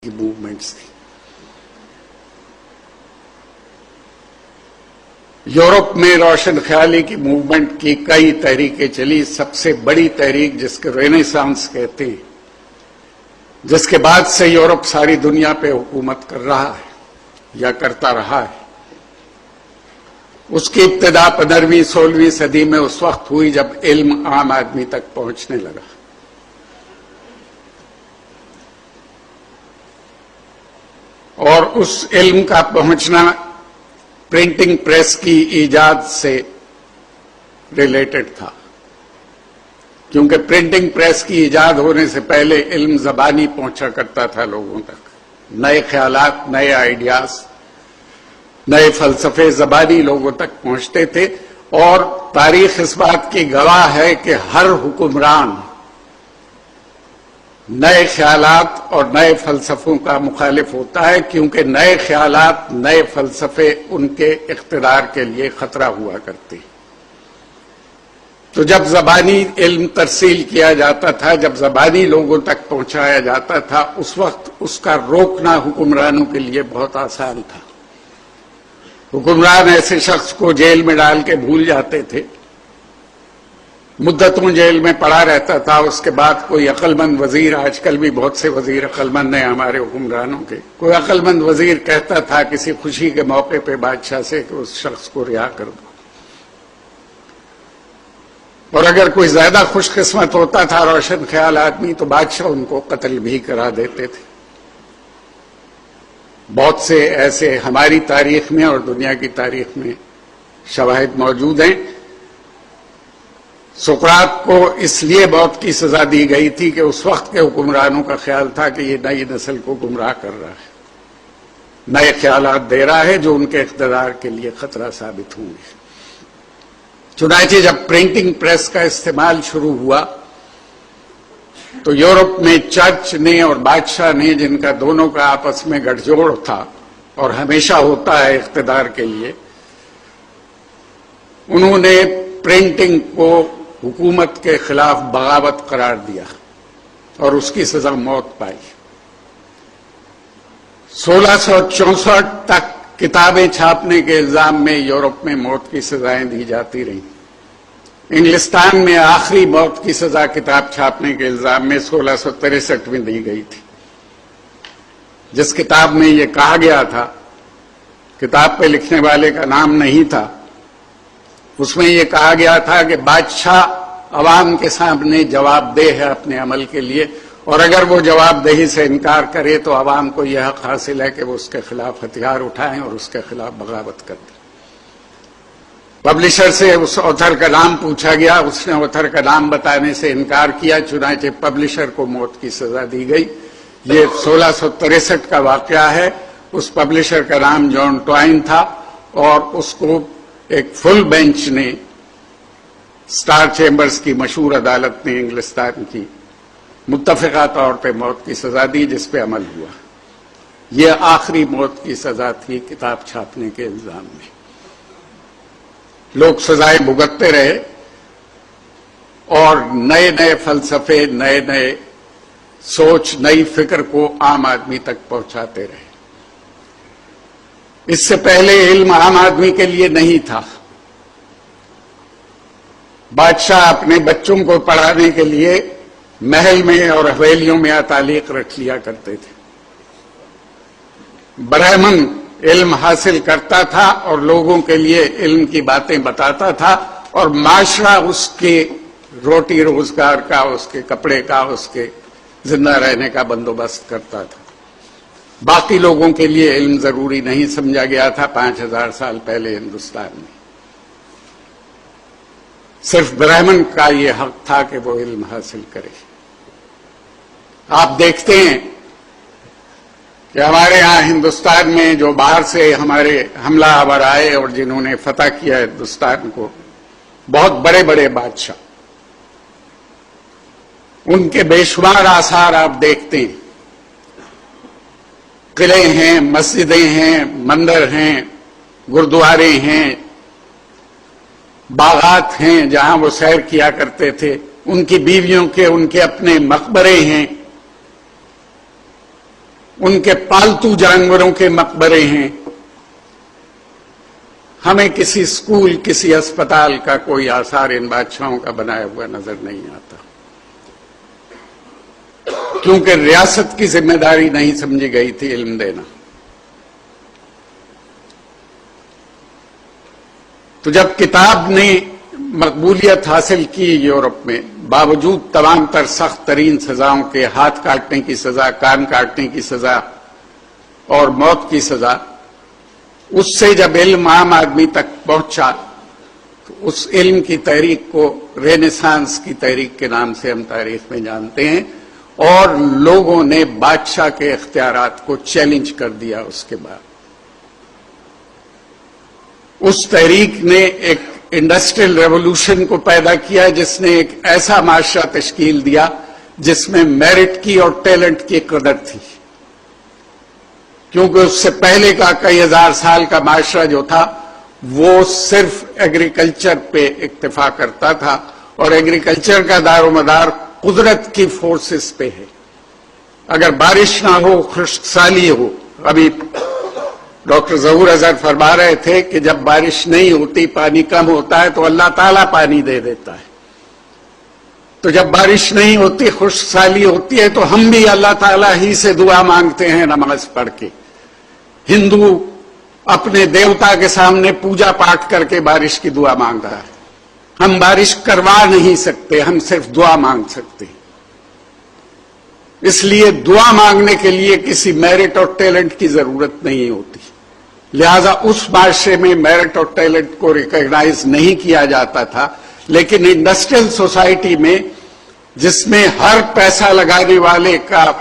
کی موومنٹس تھی. یورپ میں روشن خیالی کی موومنٹ کی کئی تحریکیں چلی. سب سے بڑی تحریک جس کو رینیسانس کہتے ہیں، جس کے بعد سے یورپ ساری دنیا پہ حکومت کر رہا ہے یا کرتا رہا ہے، اس کی ابتدا 15ویں 16ویں صدی میں اس وقت ہوئی جب علم عام آدمی تک پہنچنے لگا. اور اس علم کا پہنچنا پرنٹنگ پریس کی ایجاد سے ریلیٹڈ تھا، کیونکہ پرنٹنگ پریس کی ایجاد ہونے سے پہلے علم زبانی پہنچا کرتا تھا لوگوں تک. نئے خیالات، نئے آئیڈیاز، نئے فلسفے زبانی لوگوں تک پہنچتے تھے. اور تاریخ اس بات کی گواہ ہے کہ ہر حکمران نئے خیالات اور نئے فلسفوں کا مخالف ہوتا ہے، کیونکہ نئے خیالات، نئے فلسفے ان کے اقتدار کے لیے خطرہ ہوا کرتے. تو جب زبانی علم ترسیل کیا جاتا تھا، جب زبانی لوگوں تک پہنچایا جاتا تھا، اس وقت اس کا روکنا حکمرانوں کے لیے بہت آسان تھا. حکمران ایسے شخص کو جیل میں ڈال کے بھول جاتے تھے، مدتوں جیل میں پڑا رہتا تھا. اس کے بعد کوئی عقل مند وزیر، آج کل بھی بہت سے وزیر عقل مند ہیں ہمارے حکمرانوں کے، کوئی عقل مند وزیر کہتا تھا کسی خوشی کے موقع پہ بادشاہ سے کہ اس شخص کو رہا کر دو. اور اگر کوئی زیادہ خوش قسمت ہوتا تھا روشن خیال آدمی تو بادشاہ ان کو قتل بھی کرا دیتے تھے. بہت سے ایسے ہماری تاریخ میں اور دنیا کی تاریخ میں شواہد موجود ہیں. سقراط کو اس لیے موت کی سزا دی گئی تھی کہ اس وقت کے حکمرانوں کا خیال تھا کہ یہ نئی نسل کو گمراہ کر رہا ہے، نئے خیالات دے رہا ہے جو ان کے اقتدار کے لیے خطرہ ثابت ہوں گے. چنانچہ جب پرنٹنگ پریس کا استعمال شروع ہوا تو یورپ میں چرچ نے اور بادشاہ نے، جن کا دونوں کا آپس میں گٹھ جوڑ تھا اور ہمیشہ ہوتا ہے اقتدار کے لیے، انہوں نے پرنٹنگ کو حکومت کے خلاف بغاوت قرار دیا اور اس کی سزا موت پائی. 1664 تک کتابیں چھاپنے کے الزام میں یورپ میں موت کی سزائیں دی جاتی رہیں. انگلستان میں آخری موت کی سزا کتاب چھاپنے کے الزام میں 1663 میں دی گئی تھی. جس کتاب میں یہ کہا گیا تھا، کتاب پہ لکھنے والے کا نام نہیں تھا، اس میں یہ کہا گیا تھا کہ بادشاہ عوام کے سامنے جواب دہ ہے اپنے عمل کے لیے، اور اگر وہ جواب دہی سے انکار کرے تو عوام کو یہ حق حاصل ہے کہ وہ اس کے خلاف ہتھیار اٹھائیں اور اس کے خلاف بغاوت کر دیں. پبلشر سے اس آتھر کا نام پوچھا گیا، اس نے آتھر کا نام بتانے سے انکار کیا، چنانچہ پبلشر کو موت کی سزا دی گئی. یہ 1663 کا واقعہ ہے. اس پبلشر کا نام جان ٹوائن تھا اور اس کو ایک فل بینچ نے، سٹار چیمبرز کی مشہور عدالت نے انگلستان کی، متفقہ طور پہ موت کی سزا دی، جس پہ عمل ہوا. یہ آخری موت کی سزا تھی کتاب چھاپنے کے الزام میں. لوگ سزائیں بھگتتے رہے اور نئے نئے فلسفے، نئے نئے سوچ، نئی فکر کو عام آدمی تک پہنچاتے رہے. اس سے پہلے علم عام آدمی کے لیے نہیں تھا. بادشاہ اپنے بچوں کو پڑھانے کے لیے محل میں اور حویلیوں میں تعلیق رکھ لیا کرتے تھے. برہمن علم حاصل کرتا تھا اور لوگوں کے لیے علم کی باتیں بتاتا تھا، اور معاشرہ اس کے روٹی روزگار کا، اس کے کپڑے کا، اس کے زندہ رہنے کا بندوبست کرتا تھا. باقی لوگوں کے لیے علم ضروری نہیں سمجھا گیا تھا 5000 سال پہلے ہندوستان میں. صرف برہمن کا یہ حق تھا کہ وہ علم حاصل کرے. آپ دیکھتے ہیں کہ ہمارے ہاں ہندوستان میں جو باہر سے ہمارے حملہ آور آئے اور جنہوں نے فتح کیا ہندوستان کو، بہت بڑے بڑے بادشاہ، ان کے بے شمار آثار آپ دیکھتے ہیں. قلعے ہیں، مسجدیں ہیں، مندر ہیں، گردوارے ہیں، باغات ہیں جہاں وہ سیر کیا کرتے تھے. ان کی بیویوں کے، ان کے اپنے مقبرے ہیں. ان کے پالتو جانوروں کے مقبرے ہیں. ہمیں کسی اسکول کسی اسپتال کا کوئی آثار ان بادشاہوں کا بنایا ہوا نظر نہیں آتا، کیونکہ ریاست کی ذمہ داری نہیں سمجھی گئی تھی علم دینا. تو جب کتاب نے مقبولیت حاصل کی یورپ میں، باوجود تمام تر سخت ترین سزاؤں کے، ہاتھ کاٹنے کی سزا، کان کاٹنے کی سزا اور موت کی سزا، اس سے جب علم عام آدمی تک پہنچا تو اس علم کی تحریک کو رینیسانس کی تحریک کے نام سے ہم تاریخ میں جانتے ہیں، اور لوگوں نے بادشاہ کے اختیارات کو چیلنج کر دیا. اس کے بعد اس تحریک نے ایک انڈسٹریل ریولوشن کو پیدا کیا، جس نے ایک ایسا معاشرہ تشکیل دیا جس میں میرٹ کی اور ٹیلنٹ کی قدر تھی. کیونکہ اس سے پہلے کا کئی ہزار سال کا معاشرہ جو تھا وہ صرف ایگریکلچر پہ اکتفا کرتا تھا، اور ایگریکلچر کا دار و مدار قدرت کی فورسز پہ ہے. اگر بارش نہ ہو، خشک سالی ہو. ابھی ڈاکٹر ظہور اظہر فرما رہے تھے کہ جب بارش نہیں ہوتی، پانی کم ہوتا ہے تو اللہ تعالیٰ پانی دے دیتا ہے. تو جب بارش نہیں ہوتی، خشک سالی ہوتی ہے، تو ہم بھی اللہ تعالیٰ ہی سے دعا مانگتے ہیں نماز پڑھ کے. ہندو اپنے دیوتا کے سامنے پوجا پاٹ کر کے بارش کی دعا مانگ رہا ہے. ہم بارش کروا نہیں سکتے، ہم صرف دعا مانگ سکتے ہیں. اس لیے دعا مانگنے کے لیے کسی میرٹ اور ٹیلنٹ کی ضرورت نہیں ہوتی. لہذا اس معاشرے میں میرٹ اور ٹیلنٹ کو ریکگنائز نہیں کیا جاتا تھا. لیکن انڈسٹریل سوسائٹی میں، جس میں ہر پیسہ لگانے والے کا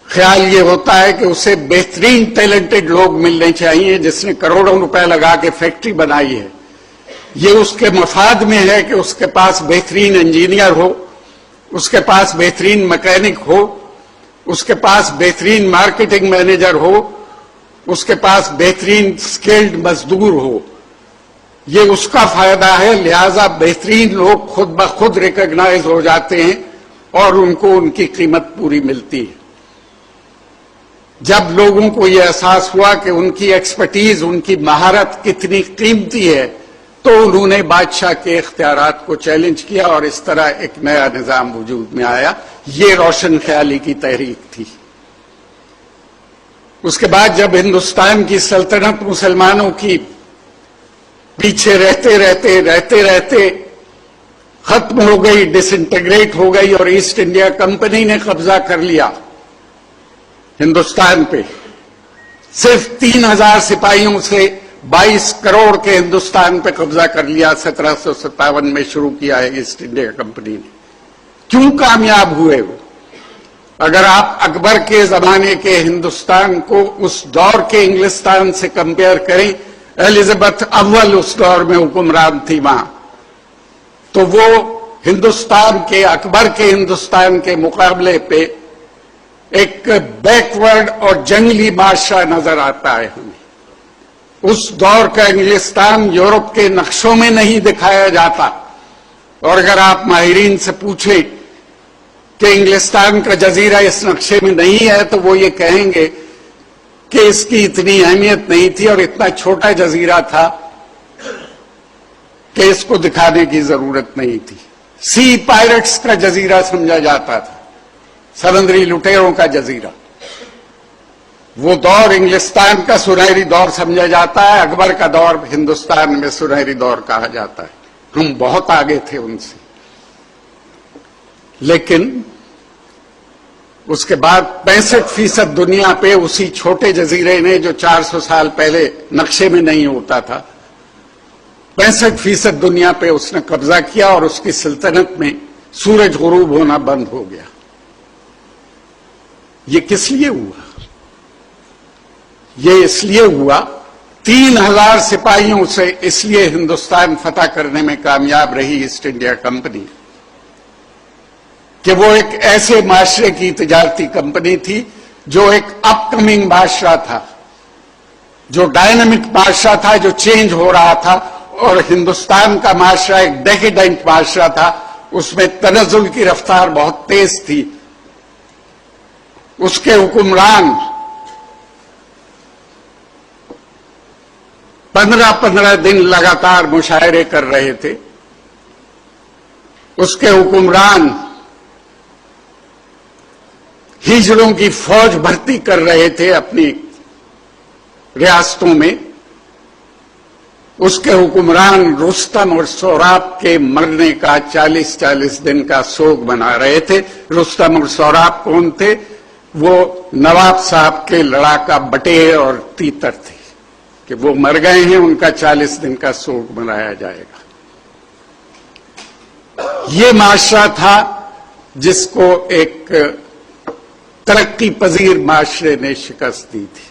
خیال یہ ہوتا ہے کہ اسے بہترین ٹیلنٹڈ لوگ ملنے چاہیے، جس نے کروڑوں روپے لگا کے فیکٹری بنائی ہے، یہ اس کے مفاد میں ہے کہ اس کے پاس بہترین انجینئر ہو، اس کے پاس بہترین مکینک ہو، اس کے پاس بہترین مارکیٹنگ مینیجر ہو، اس کے پاس بہترین سکلڈ مزدور ہو. یہ اس کا فائدہ ہے. لہذا بہترین لوگ خود بخود ریکگنائز ہو جاتے ہیں اور ان کو ان کی قیمت پوری ملتی ہے. جب لوگوں کو یہ احساس ہوا کہ ان کی ایکسپرٹیز، ان کی مہارت کتنی قیمتی ہے، تو انہوں نے بادشاہ کے اختیارات کو چیلنج کیا، اور اس طرح ایک نیا نظام وجود میں آیا. یہ روشن خیالی کی تحریک تھی. اس کے بعد جب ہندوستان کی سلطنت مسلمانوں کی پیچھے رہتے رہتے ختم ہو گئی، ڈس انٹیگریٹ ہو گئی، اور ایسٹ انڈیا کمپنی نے قبضہ کر لیا ہندوستان پہ، صرف 3000 سپاہیوں سے 22 کروڑ کے ہندوستان پہ قبضہ کر لیا. 1757 میں شروع کیا ہے ایسٹ انڈیا کمپنی نے. کیوں کامیاب ہوئے وہ؟ اگر آپ اکبر کے زمانے کے ہندوستان کو اس دور کے انگلستان سے کمپیئر کریں، ایلزابتھ اول اس دور میں حکمران تھی وہاں، تو وہ ہندوستان کے، اکبر کے ہندوستان کے مقابلے پہ ایک بیکورڈ اور جنگلی معاشرہ نظر آتا ہے ہمیں. اس دور کا انگلستان یورپ کے نقشوں میں نہیں دکھایا جاتا. اور اگر آپ ماہرین سے پوچھیں کہ انگلستان کا جزیرہ اس نقشے میں نہیں ہے، تو وہ یہ کہیں گے کہ اس کی اتنی اہمیت نہیں تھی، اور اتنا چھوٹا جزیرہ تھا کہ اس کو دکھانے کی ضرورت نہیں تھی. سی پائرٹس کا جزیرہ سمجھا جاتا تھا، سمندری لٹیروں کا جزیرہ. وہ دور انگلستان کا سنہری دور سمجھا جاتا ہے. اکبر کا دور ہندوستان میں سنہری دور کہا جاتا ہے. ہم بہت آگے تھے ان سے. لیکن اس کے بعد 65% دنیا پہ اسی چھوٹے جزیرے نے، جو 400 سال پہلے نقشے میں نہیں ہوتا تھا، 65% دنیا پہ اس نے قبضہ کیا، اور اس کی سلطنت میں سورج غروب ہونا بند ہو گیا. یہ کس لیے ہوا؟ یہ اس لیے ہوا 3000 سپاہیوں سے اس لیے ہندوستان فتح کرنے میں کامیاب رہی ایسٹ انڈیا کمپنی کہ وہ ایک ایسے معاشرے کی تجارتی کمپنی تھی جو ایک اپ کمنگ معاشرہ تھا، جو ڈائنامک معاشرہ تھا، جو چینج ہو رہا تھا. اور ہندوستان کا معاشرہ ایک ڈیکیڈنٹ معاشرہ تھا، اس میں تنزل کی رفتار بہت تیز تھی. اس کے حکمران 15 دن لگاتار مشاعرے کر رہے تھے. اس کے حکمران ہجڑوں کی فوج بھرتی کر رہے تھے اپنی ریاستوں میں. اس کے حکمران رستم اور سوراب کے مرنے کا 40 دن کا سوگ منا رہے تھے. رستم اور سوراب کون تھے؟ وہ نواب صاحب کے لڑاکا بٹیر اور تیتر تھے کہ وہ مر گئے ہیں، ان کا 40 دن کا سوگ منایا جائے گا. یہ معاشرہ تھا جس کو ایک ترقی پذیر معاشرے نے شکست دی تھی.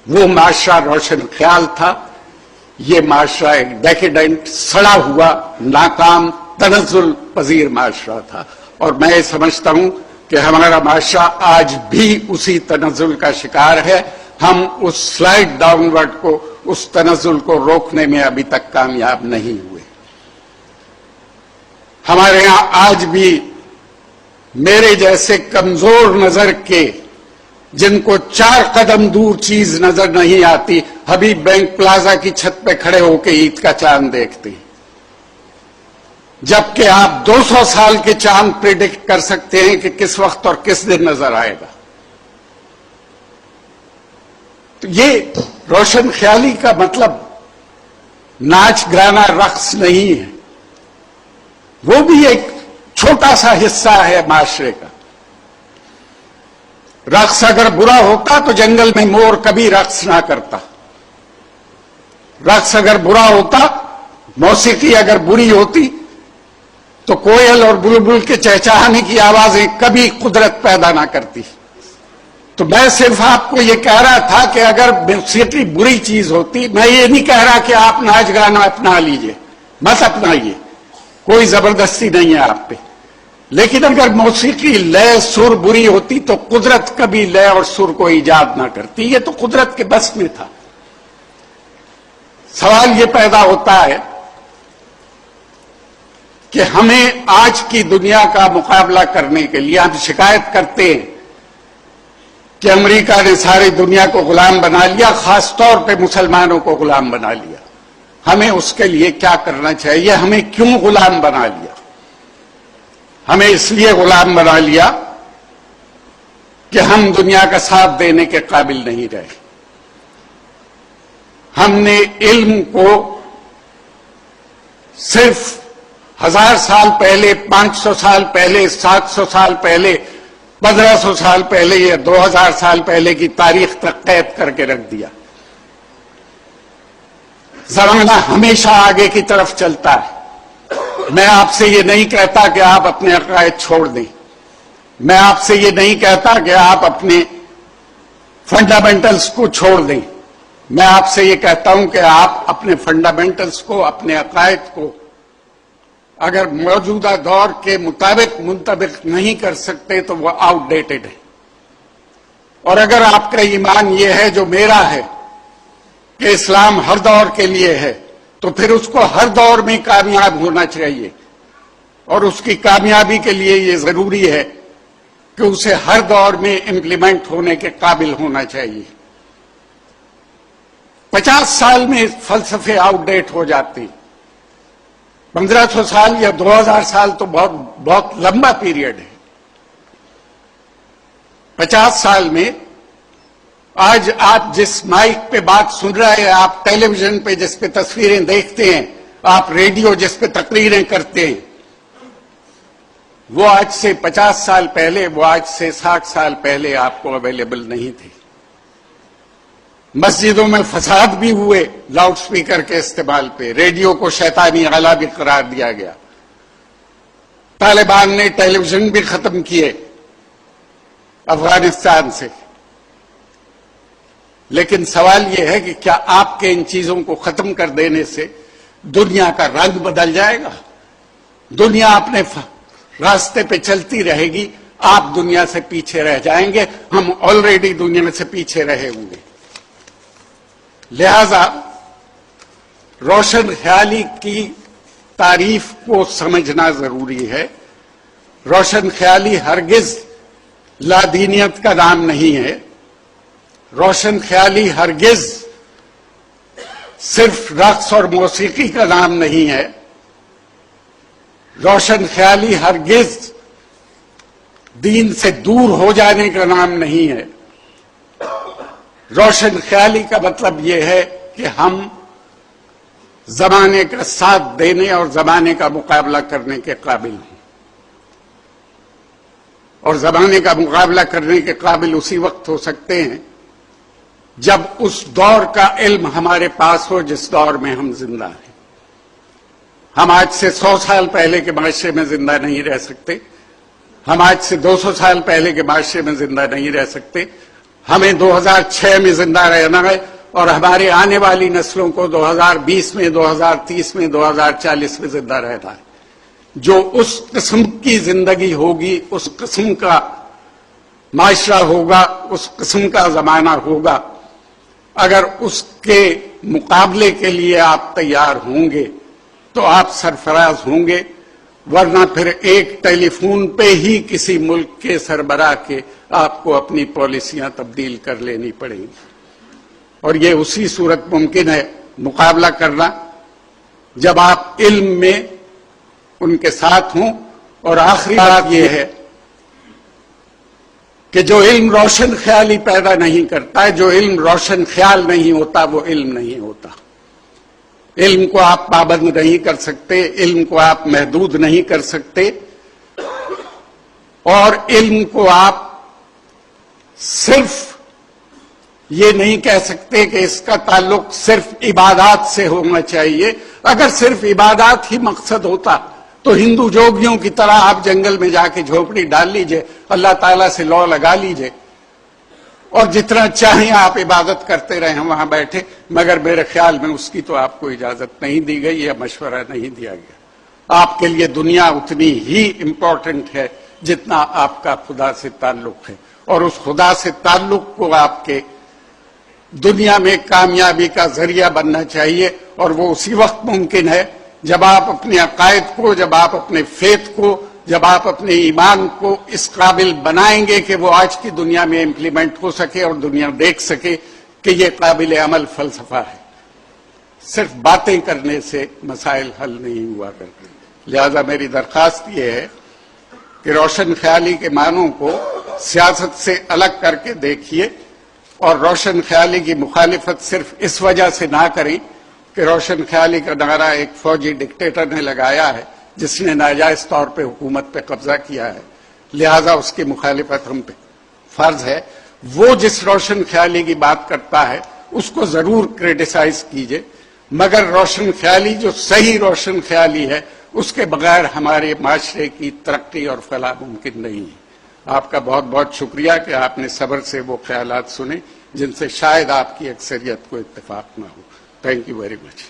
وہ معاشرہ روشن خیال تھا. یہ معاشرہ ایک ڈیکیڈنٹ، سڑا ہوا، ناکام، تنزل پذیر معاشرہ تھا. اور میں سمجھتا ہوں کہ ہمارا معاشرہ آج بھی اسی تنزل کا شکار ہے. ہم اس سلائڈ ڈاؤن ورڈ کو، اس تنزل کو روکنے میں ابھی تک کامیاب نہیں ہوئے. ہمارے ہاں آج بھی میرے جیسے کمزور نظر کے، جن کو 4 قدم دور چیز نظر نہیں آتی، حبیب بینک پلازا کی چھت پہ کھڑے ہو کے عید کا چاند دیکھتے ہیں، جبکہ آپ 200 سال کے چاند پریڈکٹ کر سکتے ہیں کہ کس وقت اور کس دن نظر آئے گا. تو یہ روشن خیالی کا مطلب ناچ گانا رقص نہیں ہے، وہ بھی ایک چھوٹا سا حصہ ہے معاشرے کا. رقص اگر برا ہوتا تو جنگل میں مور کبھی رقص نہ کرتا. رقص اگر برا ہوتا، موسیقی اگر بری ہوتی تو کوئل اور بلبل کے چہچہانے کی آوازیں کبھی قدرت پیدا نہ کرتی. تو میں صرف آپ کو یہ کہہ رہا تھا کہ اگر موسیقی بری چیز ہوتی، میں یہ نہیں کہہ رہا کہ آپ ناچ گانا اپنا لیجئے، مت اپنائیے، کوئی زبردستی نہیں ہے آپ پہ. لیکن اگر موسیقی لے سر بری ہوتی تو قدرت کبھی لے اور سر کو ایجاد نہ کرتی. یہ تو قدرت کے بس میں تھا. سوال یہ پیدا ہوتا ہے کہ ہمیں آج کی دنیا کا مقابلہ کرنے کے لیے ہم شکایت کرتے ہیں کہ امریکہ نے ساری دنیا کو غلام بنا لیا، خاص طور پہ مسلمانوں کو غلام بنا لیا. ہمیں اس کے لیے کیا کرنا چاہیے؟ ہمیں کیوں غلام بنا لیا؟ ہمیں اس لیے غلام بنا لیا کہ ہم دنیا کا ساتھ دینے کے قابل نہیں رہے. ہم نے علم کو صرف 1000 سال پہلے، 500 سال پہلے، 700 سال پہلے، 1500 سال پہلے یا 2000 سال پہلے کی تاریخ تک قید کر کے رکھ دیا. زمانہ ہمیشہ آگے کی طرف چلتا ہے. میں آپ سے یہ نہیں کہتا کہ آپ اپنے عقائد چھوڑ دیں. میں آپ سے یہ نہیں کہتا کہ آپ اپنے فنڈامنٹلز کو چھوڑ دیں. میں آپ سے یہ کہتا ہوں کہ آپ اپنے فنڈامنٹلز کو، اپنے عقائد کو اگر موجودہ دور کے مطابق منطبق نہیں کر سکتے تو وہ آؤٹ ڈیٹڈ ہے. اور اگر آپ کا ایمان یہ ہے جو میرا ہے کہ اسلام ہر دور کے لیے ہے، تو پھر اس کو ہر دور میں کامیاب ہونا چاہیے. اور اس کی کامیابی کے لیے یہ ضروری ہے کہ اسے ہر دور میں امپلیمنٹ ہونے کے قابل ہونا چاہیے. 50 سال میں فلسفے آؤٹ ڈیٹ ہو جاتے ہیں. 1500 سال یا 2000 سال تو بہت لمبا پیریڈ ہے. 50 سال میں آج آپ جس مائک پہ بات سن رہے ہیں، آپ ٹیلی ویژن پہ جس پہ تصویریں دیکھتے ہیں، آپ ریڈیو جس پہ تقریریں کرتے ہیں، وہ آج سے 50 سال پہلے، وہ آج سے 60 سال پہلے آپ کو اویلیبل نہیں تھی. مسجدوں میں فساد بھی ہوئے لاؤڈ سپیکر کے استعمال پہ. ریڈیو کو شیطانی آلہ بھی قرار دیا گیا. طالبان نے ٹیلی ویژن بھی ختم کیے افغانستان سے. لیکن سوال یہ ہے کہ کیا آپ کے ان چیزوں کو ختم کر دینے سے دنیا کا رنگ بدل جائے گا؟ دنیا اپنے راستے پہ چلتی رہے گی، آپ دنیا سے پیچھے رہ جائیں گے. ہم آلریڈی دنیا سے پیچھے رہے ہوں گے. لہذا روشن خیالی کی تعریف کو سمجھنا ضروری ہے. روشن خیالی ہرگز لادینیت کا نام نہیں ہے. روشن خیالی ہرگز صرف رقص اور موسیقی کا نام نہیں ہے. روشن خیالی ہرگز دین سے دور ہو جانے کا نام نہیں ہے. روشن خیالی کا مطلب یہ ہے کہ ہم زمانے کا ساتھ دینے اور زمانے کا مقابلہ کرنے کے قابل ہوں. اور زمانے کا مقابلہ کرنے کے قابل اسی وقت ہو سکتے ہیں جب اس دور کا علم ہمارے پاس ہو جس دور میں ہم زندہ ہیں. ہم آج سے 100 سال پہلے کے معاشرے میں زندہ نہیں رہ سکتے. ہم آج سے 200 سال پہلے کے معاشرے میں زندہ نہیں رہ سکتے. ہمیں 2006 میں زندہ رہنا ہے اور ہمارے آنے والی نسلوں کو 2020 میں، 2030 میں، 2040 میں زندہ رہنا ہے. جو اس قسم کی زندگی ہوگی، اس قسم کا معاشرہ ہوگا، اس قسم کا زمانہ ہوگا. اگر اس کے مقابلے کے لیے آپ تیار ہوں گے تو آپ سرفراز ہوں گے، ورنہ پھر ایک ٹیلی فون پہ ہی کسی ملک کے سربراہ کے آپ کو اپنی پالیسیاں تبدیل کر لینی پڑیں گی. اور یہ اسی صورت ممکن ہے مقابلہ کرنا جب آپ علم میں ان کے ساتھ ہوں. اور آخری بات یہ ہے کہ جو علم روشن خیالی پیدا نہیں کرتا ہے، جو علم روشن خیال نہیں ہوتا، وہ علم نہیں ہوتا. علم کو آپ پابند نہیں کر سکتے، علم کو آپ محدود نہیں کر سکتے، اور علم کو آپ صرف یہ نہیں کہہ سکتے کہ اس کا تعلق صرف عبادات سے ہونا چاہیے. اگر صرف عبادات ہی مقصد ہوتا تو ہندو جوگیوں کی طرح آپ جنگل میں جا کے جھوپڑی ڈال لیجئے، اللہ تعالیٰ سے لو لگا لیجئے اور جتنا چاہیں آپ عبادت کرتے رہیں وہاں بیٹھے. مگر میرے خیال میں اس کی تو آپ کو اجازت نہیں دی گئی یا مشورہ نہیں دیا گیا. آپ کے لیے دنیا اتنی ہی امپورٹنٹ ہے جتنا آپ کا خدا سے تعلق ہے، اور اس خدا سے تعلق کو آپ کے دنیا میں کامیابی کا ذریعہ بننا چاہیے. اور وہ اسی وقت ممکن ہے جب آپ اپنے عقائد کو، جب آپ اپنے فیتھ کو، جب آپ اپنے ایمان کو اس قابل بنائیں گے کہ وہ آج کی دنیا میں امپلیمنٹ ہو سکے اور دنیا دیکھ سکے کہ یہ قابل عمل فلسفہ ہے. صرف باتیں کرنے سے مسائل حل نہیں ہوا کرتے. لہذا میری درخواست یہ ہے کہ روشن خیالی کے معنوں کو سیاست سے الگ کر کے دیکھیے، اور روشن خیالی کی مخالفت صرف اس وجہ سے نہ کریں کہ روشن خیالی کا نعرہ ایک فوجی ڈکٹیٹر نے لگایا ہے جس نے ناجائز طور پہ حکومت پہ قبضہ کیا ہے، لہذا اس کی مخالفت ہم پہ فرض ہے. وہ جس روشن خیالی کی بات کرتا ہے اس کو ضرور کریٹیسائز کیجئے، مگر روشن خیالی جو صحیح روشن خیالی ہے اس کے بغیر ہمارے معاشرے کی ترقی اور فلاح ممکن نہیں ہے. آپ کا بہت بہت شکریہ کہ آپ نے صبر سے وہ خیالات سنے جن سے شاید آپ کی اکثریت کو اتفاق نہ ہو. Thank you very much.